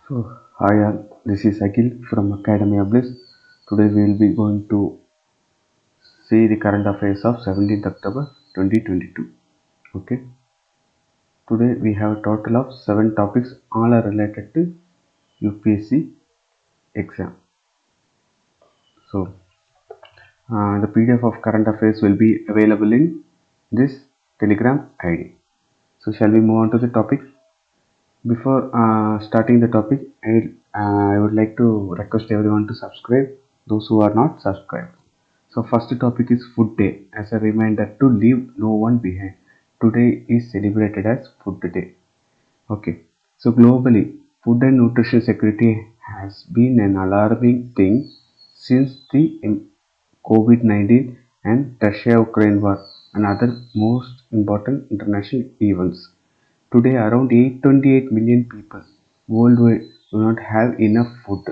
So, hi all, this is Akhil from Academy of Bliss. Today we will be going to see the current affairs of 17th October 2022. Okay, today we have a total of 7 topics, all are related to UPSC exam. So, the PDF of current affairs will be available in this Telegram ID. So, shall we move on to the topic? Before starting the topic, I would like to request everyone to subscribe, those who are not subscribed. So first topic is Food Day. As a reminder to leave no one behind. Today is celebrated as Food Day. Okay. So globally, food and nutrition security has been an alarming thing since the COVID-19 and Russia-Ukraine war and other most important international events. Today, around 828 million people worldwide do not have enough food,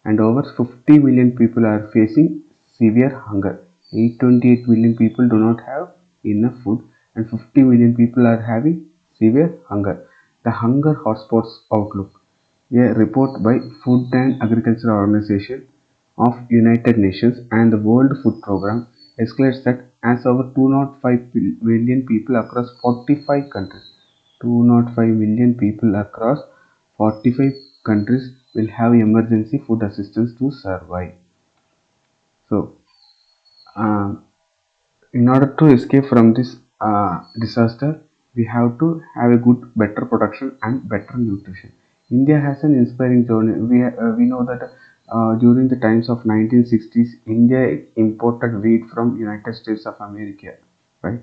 and over 50 million people are facing severe hunger. 828 million people do not have enough food, and 50 million people are having severe hunger. The Hunger Hotspots Outlook, a report by Food and Agriculture Organization of United Nations and the World Food Program, escalates that as over 205 million people across 45 countries 205 million people across 45 countries will have emergency food assistance to survive. So, um, in order to escape from this disaster, we have to have a good, better production and better nutrition. India has an inspiring journey. We know that during the times of 1960s, India imported wheat from United States of America, right?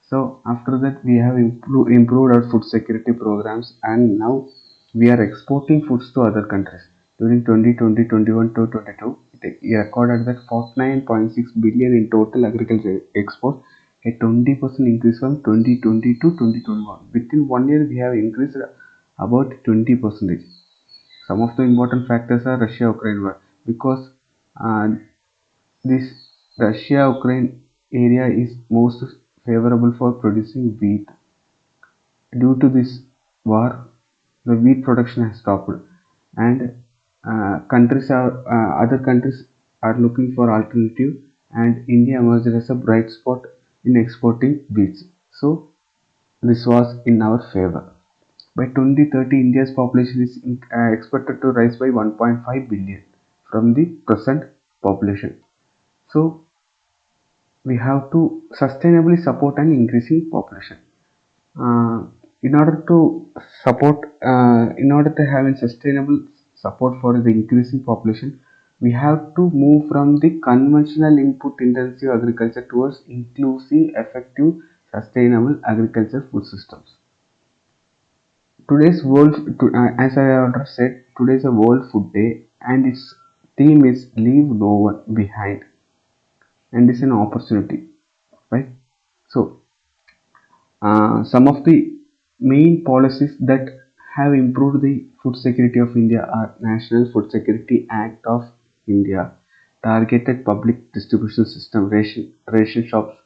So after that, we have improved our food security programs, and now we are exporting foods to other countries. During 2020, 21 to 22, it recorded that 49.6 billion in total agriculture exports, a 20% increase from 2020 to 2021. Within 1 year, we have increased about 20%. Some of the important factors are Russia-Ukraine war, because uh, this Russia-Ukraine area is most favorable for producing wheat. Due to this war, the wheat production has stopped, and other countries are looking for alternative, and India emerged as a bright spot in exporting wheat. So this was in our favor. By 2030, India's population is expected to rise by 1.5 billion from the present population. So we have to sustainably support an increasing population. Uh, in order to have a sustainable support for the increasing population, we have to move from the conventional input intensive agriculture towards inclusive, effective, sustainable agriculture food systems. Today's as I already said, today is a World Food Day, and its theme is "Leave No One Behind," and it's an opportunity, right? So some of the main policies that have improved the food security of India are National Food Security Act of India, Targeted Public Distribution System, ration shops,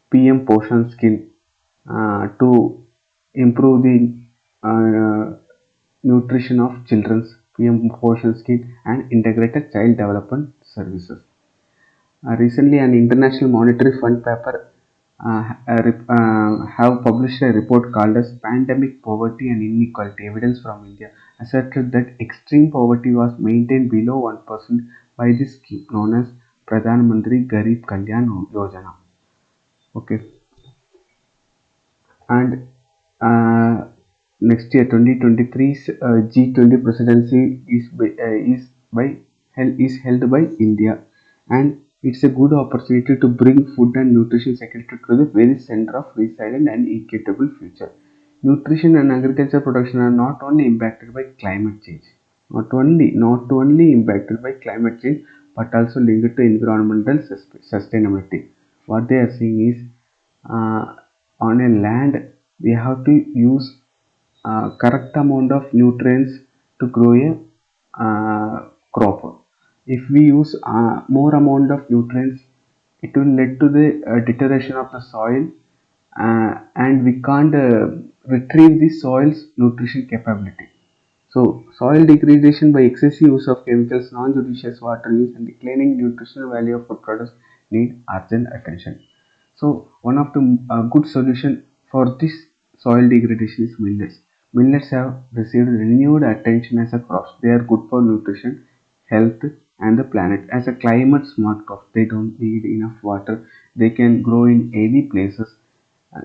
PM Poshan Scheme to improve the nutrition of children's PM Poshan Scheme, and Integrated Child Development Services. Recently, an International Monetary Fund paper have published a report called as Pandemic Poverty and Inequality Evidence from India, asserted that extreme poverty was maintained below 1% by this scheme known as Pradhan Mantri Garib Kalyan Yojana. Okay, and uh, next year 2023's G20 presidency is held by India, and it's a good opportunity to bring food and nutrition security to the very center of resilient and equitable future. Nutrition and agriculture production are not only impacted by climate change, not only impacted by climate change, but also linked to environmental sustainability. What they are saying is, uh, on a land we have to use correct amount of nutrients to grow a crop. If we use more amount of nutrients, it will lead to the deterioration of the soil, and we can't retrieve the soil's nutrition capability. So, soil degradation by excessive use of chemicals, non-judicious water use, and declining nutritional value of food products need urgent attention. So, one of the good solution for this soil degradation is millets. Millets have received renewed attention as a crop. They are good for nutrition, health, and the planet. As a climate smart crop, they don't need enough water. They can grow in any places.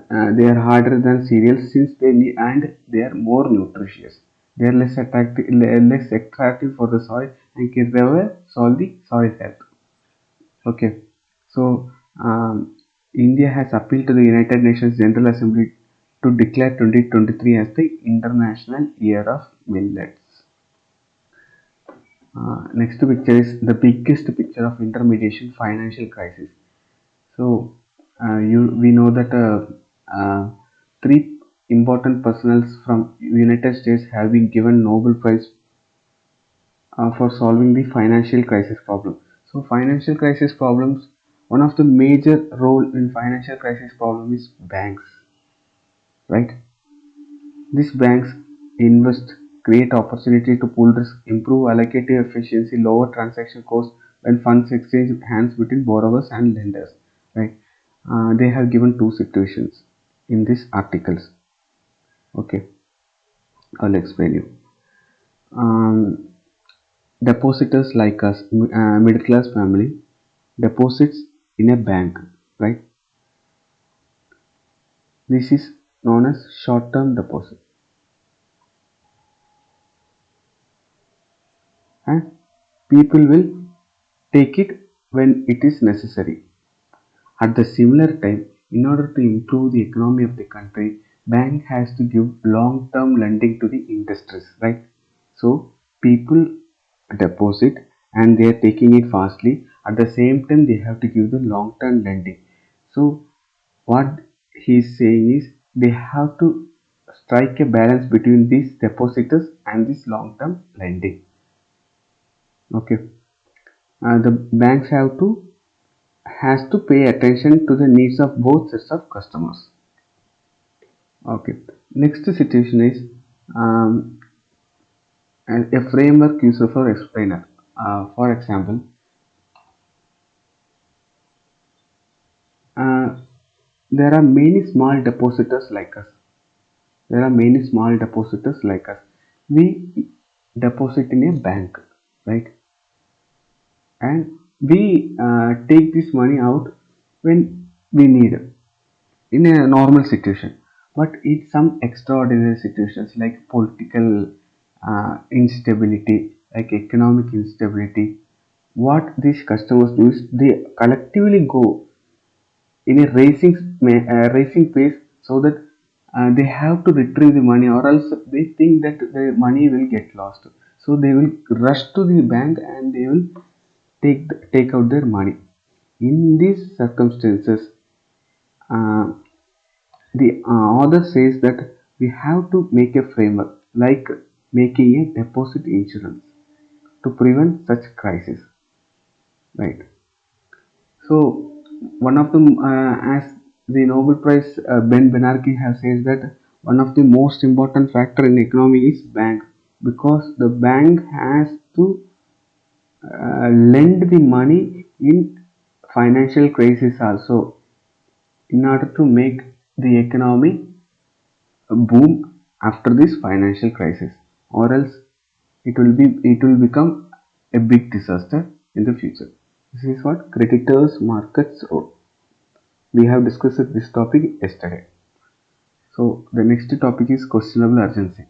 They are harder than cereals since they need, and they are more nutritious. They are less attractive for the soil and can never solve the soil health. Okay, so India has appealed to the United Nations General Assembly to declare 2023 as the International Year of Millets. Next picture is the biggest picture of intermediation financial crisis. So we know that three important personals from United States have been given Nobel Prize for solving the financial crisis problem. So financial crisis problems, one of the major role in financial crisis problem is banks, right? These banks invest, create opportunity to pool risk, improve allocative efficiency, lower transaction costs when funds exchange hands between borrowers and lenders, right? They have given two situations in these articles. Okay, I'll explain you. Um, Depositors like us, middle class family, deposits in a bank, right? This is known as short term deposit, and people will take it when it is necessary. At the similar time, in order to improve the economy of the country, bank has to give long term lending to the industries, right? So people deposit and they are taking it fastly. At the same time, they have to give the long term lending. So what he is saying is they have to strike a balance between these depositors and this long term lending. Okay, the banks have to has to pay attention to the needs of both sets of customers. Okay, next situation is um, a framework used for explainer. For example, uh, there are many small depositors like us. There are many small depositors like us. We deposit in a bank, right? And we take this money out when we need it in a normal situation. But in some extraordinary situations like political instability, like economic instability, what these customers do is they collectively go in a racing pace so that they have to retrieve the money or else they think that the money will get lost. So they will rush to the bank and they will take out their money. In these circumstances, uh, the author says that we have to make a framework like making a deposit insurance to prevent such crisis, right? So one of the as the Nobel Prize Ben Bernanke has said that one of the most important factor in economy is bank because the bank has to lend the money in financial crisis also in order to make the economy boom after this financial crisis, or else it will become a big disaster in the future. This is what creditors markets role. We have discussed this topic yesterday. So the next topic is questionable urgency.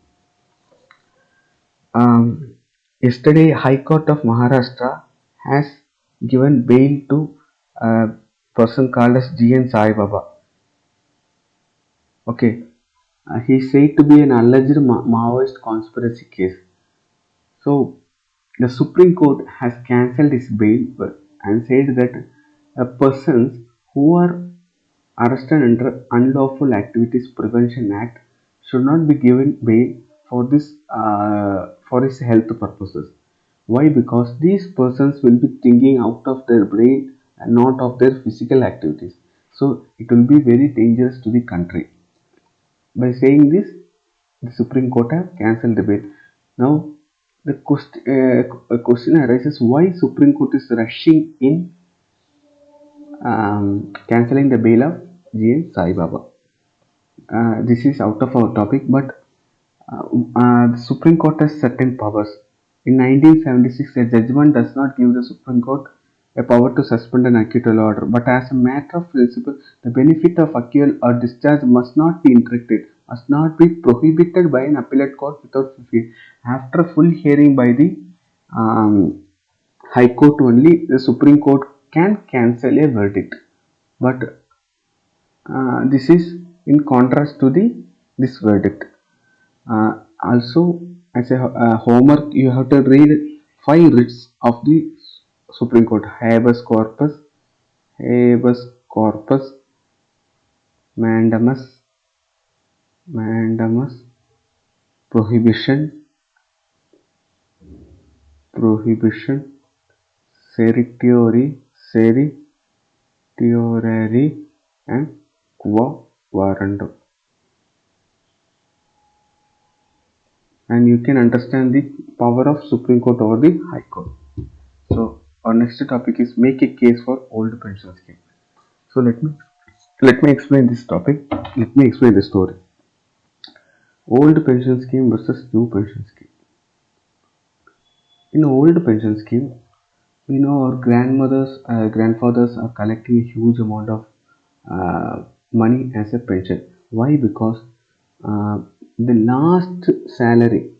Yesterday, High Court of Maharashtra has given bail to a person called as G.N. Sai Baba. Okay, he said to be an alleged Maoist conspiracy case. So the Supreme Court has cancelled his bail and said that persons who are arrested under Unlawful Activities Prevention Act should not be given bail for this for his health purposes. Why? Because these persons will be thinking out of their brain and not of their physical activities. So it will be very dangerous to the country. By saying this, the Supreme Court have cancelled the bail. Now, a question arises: why Supreme Court is rushing in cancelling the bail of G.N. Sai Baba? This is out of our topic, but the Supreme Court has certain powers. In 1976, a judgment does not give the Supreme Court a power to suspend an acquittal order, but as a matter of principle, the benefit of acquittal or discharge must not be interrupted, must not be prohibited by an appellate court without fee. After a full hearing by the um, High Court only, the Supreme Court can cancel a verdict. But this is in contrast to the this verdict. Also, as a homework, you have to read 5 writs of the Supreme Court: habeas corpus, mandamus, mandamus, prohibition, prohibition, certiorari, certiorari, and quo warranto. And you can understand the power of Supreme Court over the High Court. So our next topic is make a case for old pension scheme. So let me explain this topic. Let me explain the story. Old pension scheme versus new pension scheme. In old pension scheme, we know our grandmothers, grandfathers are collecting a huge amount of money as a pension. Why? Because uh, the last salary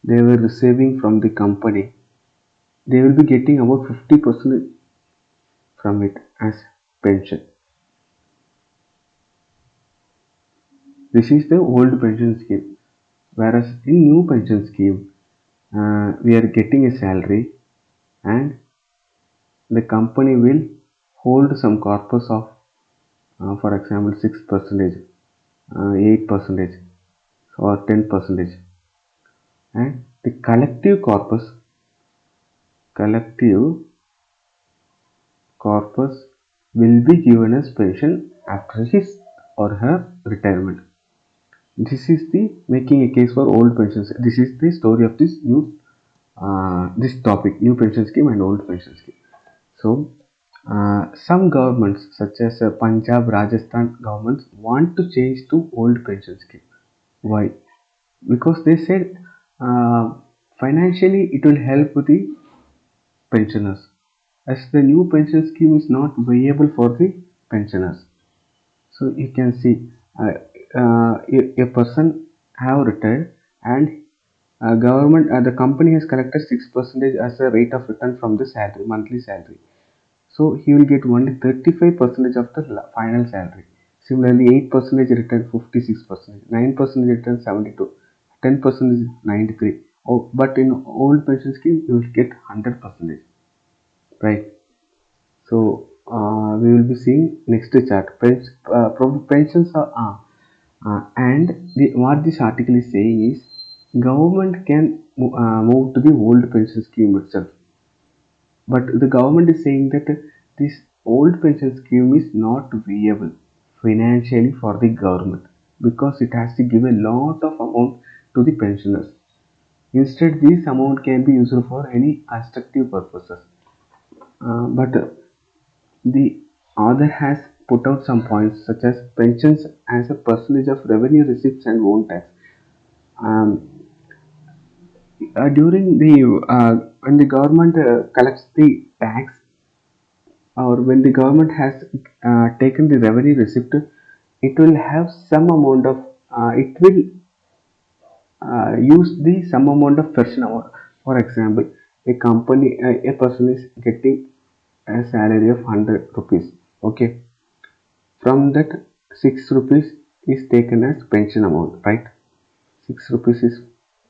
they were receiving from the company, they will be getting about 50% from it as pension. This is the old pension scheme. Whereas in new pension scheme, we are getting a salary and the company will hold some corpus of, for example, 6%, 8%, or 10%, and the collective corpus will be given as pension after his or her retirement. This is the making a case for old pensions. This is the story of this topic: new pension scheme and old pension scheme. So, some governments, such as Punjab, Rajasthan governments, want to change to old pension scheme. Why? Because they said uh, financially it will help the pensioners, as the new pension scheme is not viable for the pensioners. So you can see a person have retired and the company has collected 6% as a rate of return from the salary, monthly salary. So he will get only 35% of the final salary. Similarly, 8% return 56%, 9% return 72, 10% is 93. Oh, but in old pension scheme, you will get 100%. Right. So we will be seeing next chart. Pensions are and what this article is saying is government can move to the old pension scheme itself. But the government is saying that this old pension scheme is not viable financially for the government because it has to give a lot of amount to the pensioners. Instead, this amount can be used for any constructive purposes. But the author has put out some points such as pensions as a percentage of revenue receipts and own tax. Um, during the when the government collects the tax, or when the government has taken the revenue receipt, it will have some amount of it will use the some amount of person amount. For example, a person is getting a salary of 100 rupees. Okay, from that 6 rupees is taken as pension amount, right? 6 rupees is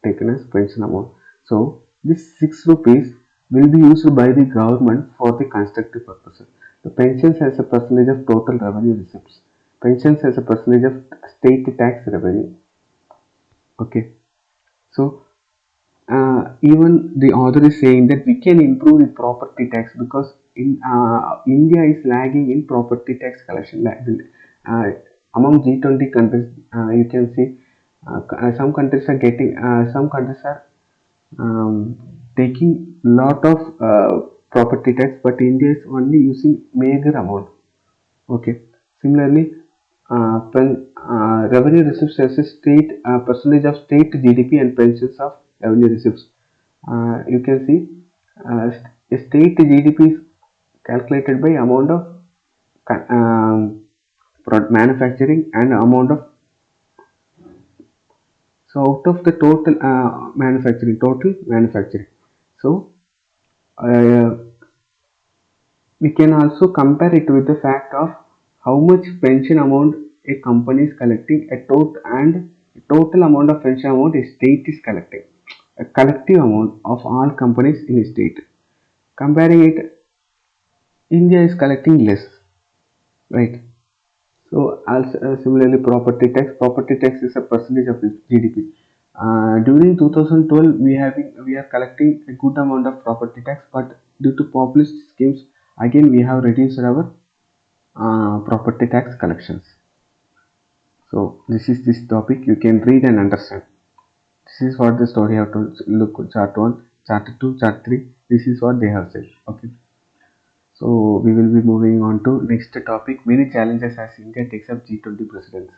taken as pension amount. So this 6 rupees will be used by the government for the constructive purposes. The pensions as a percentage of total revenue receipts. Pensions as a percentage of state tax revenue. Okay. So even the author is saying that we can improve the property tax because in India is lagging in property tax collection. Uh, among G20 countries, you can see some countries are getting some countries are taking lot of property tax, but India is only using meager amount. Okay. Similarly, revenue receipts as a state percentage of state GDP and pensions of revenue receipts. You can see state GDP is calculated by amount of manufacturing and amount of, so out of the total manufacturing. So uh, we can also compare it with the fact of how much pension amount a company is collecting, a total and total amount of pension amount a state is collecting, a collective amount of all companies in a state. Comparing it, India is collecting less, right? So also similarly, property tax is a percentage of GDP. During 2012, we are collecting a good amount of property tax, but due to populist schemes, again we have reduced our property tax collections. So this is this topic you can read and understand. This is what the story have to look. Chart 1, chart 2, chart 3. This is what they have said. Okay. So we will be moving on to next topic. Many challenges as India takes up G20 presidents.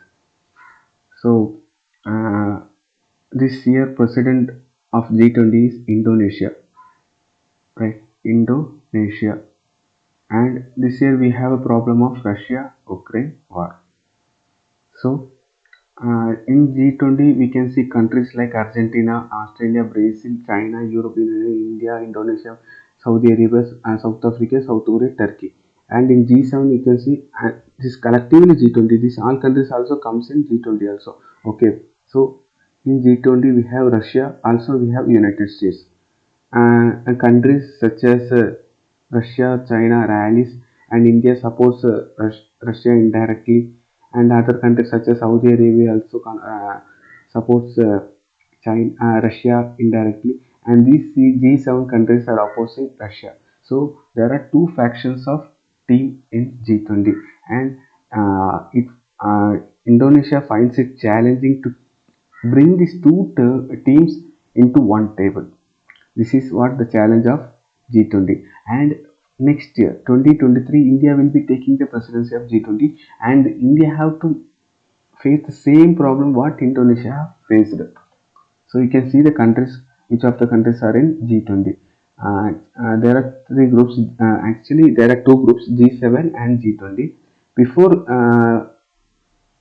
So this year president of G20 is Indonesia, right? Indonesia. And this year we have a problem of Russia-Ukraine war. So in G20, we can see countries like Argentina, Australia, Brazil, China, European Union, India, Indonesia, Saudi Arabia, South Africa, South Korea, Turkey. And in G7, you can see this collectively G20. These all countries also comes in G20 also. Okay, so in G20 we have Russia, also we have United States. And countries such as Russia, China rallies, and India supports Russia indirectly, and other countries such as Saudi Arabia also supports China, Russia indirectly, and these G7 countries are opposing Russia. So there are two factions of team in G20, and it Indonesia finds it challenging to bring these two teams into one table. This is what the challenge of G20. And next year, 2023, India will be taking the presidency of G20, and India have to face the same problem what Indonesia have faced. So you can see the countries, which of the countries are in G20. There are three groups. Actually, there are two groups, G7 and G20. Before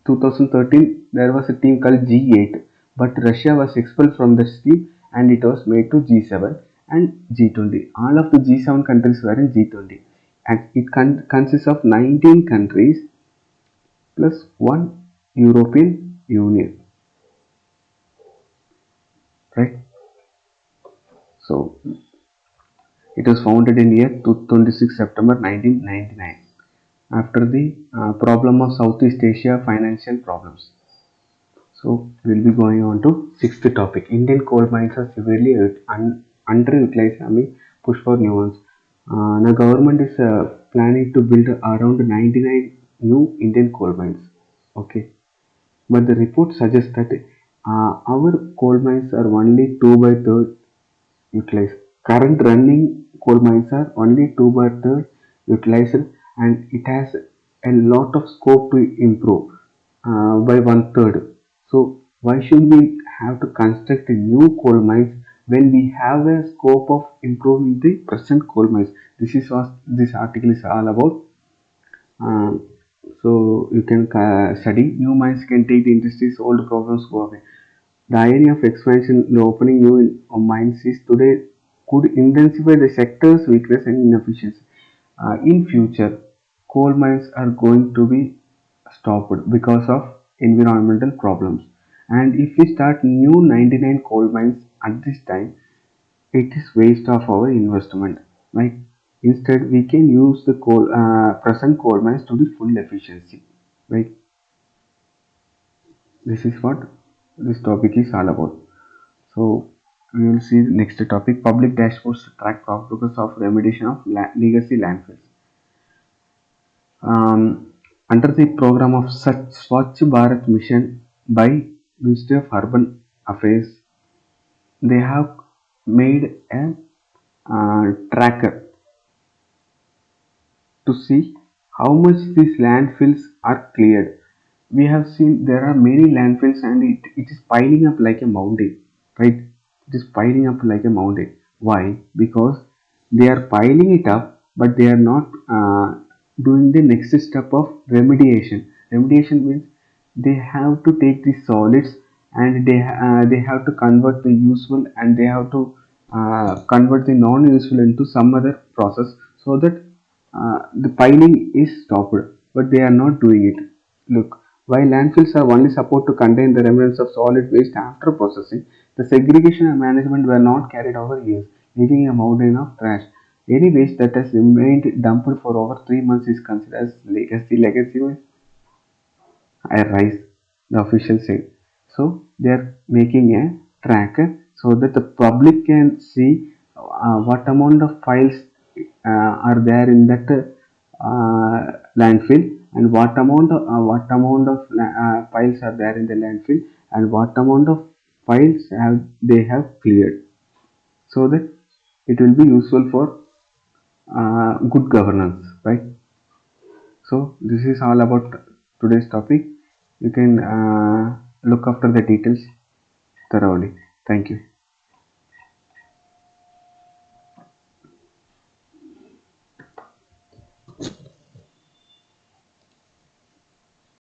2013, there was a team called G8, but Russia was expelled from this team and it was made to G7 and G20. All of the G7 countries were in G20, and it consists of 19 countries plus one European Union, right? So it was founded in year 26 September 1999 after the problem of Southeast Asia financial problems. So we'll be going on to sixth topic. Indian coal mines are severely underutilized. I mean, push for new ones. The government is planning to build around 99 new Indian coal mines. Okay, but the report suggests that our coal mines are only 2 by 3 utilized. Current running coal mines are only 2 by 3 utilized, and it has a lot of scope to improve by one third. So why should we have to construct new coal mines when we have a scope of improving the present coal mines? This is what this article is all about. Um, so you can study new mines can take the industry's old problems go away. The idea of expansion and opening new mines is today could intensify the sector's weakness and inefficiency. In future, coal mines are going to be stopped because of environmental problems. And if we start new 99 coal mines at this time, it is waste of our investment. Right? Instead, we can use the present coal mines to the full efficiency. Right? This is what this topic is all about. So we will see the next topic: public dashboards to track progress of remediation of legacy landfills. Under the program of Swachh Bharat Mission by Ministry of Urban Affairs, they have made a tracker to see how much these landfills are cleared. We have seen there are many landfills and it is piling up like a mountain, right? It is piling up like a mountain. Why? Because they are piling it up, but they are not doing the next step of remediation. Remediation means they have to take these solids and they have to convert the useful and they have to convert the non-useful into some other process so that the piling is stopped, but they are not doing it. Look, while landfills are only supposed to contain the remnants of solid waste after processing, the segregation and management were not carried over years, leaving a mountain of trash. Any waste that has remained dumped for over 3 months is considered as legacy. Legacy means I rise, the official said. So they are making a tracker so that the public can see what amount of files are there in that landfill and what amount of files are there in the landfill and what amount of files they have cleared so that it will be useful for good governance, right? So this is all about today's topic. You can look after the details thoroughly. Thank you.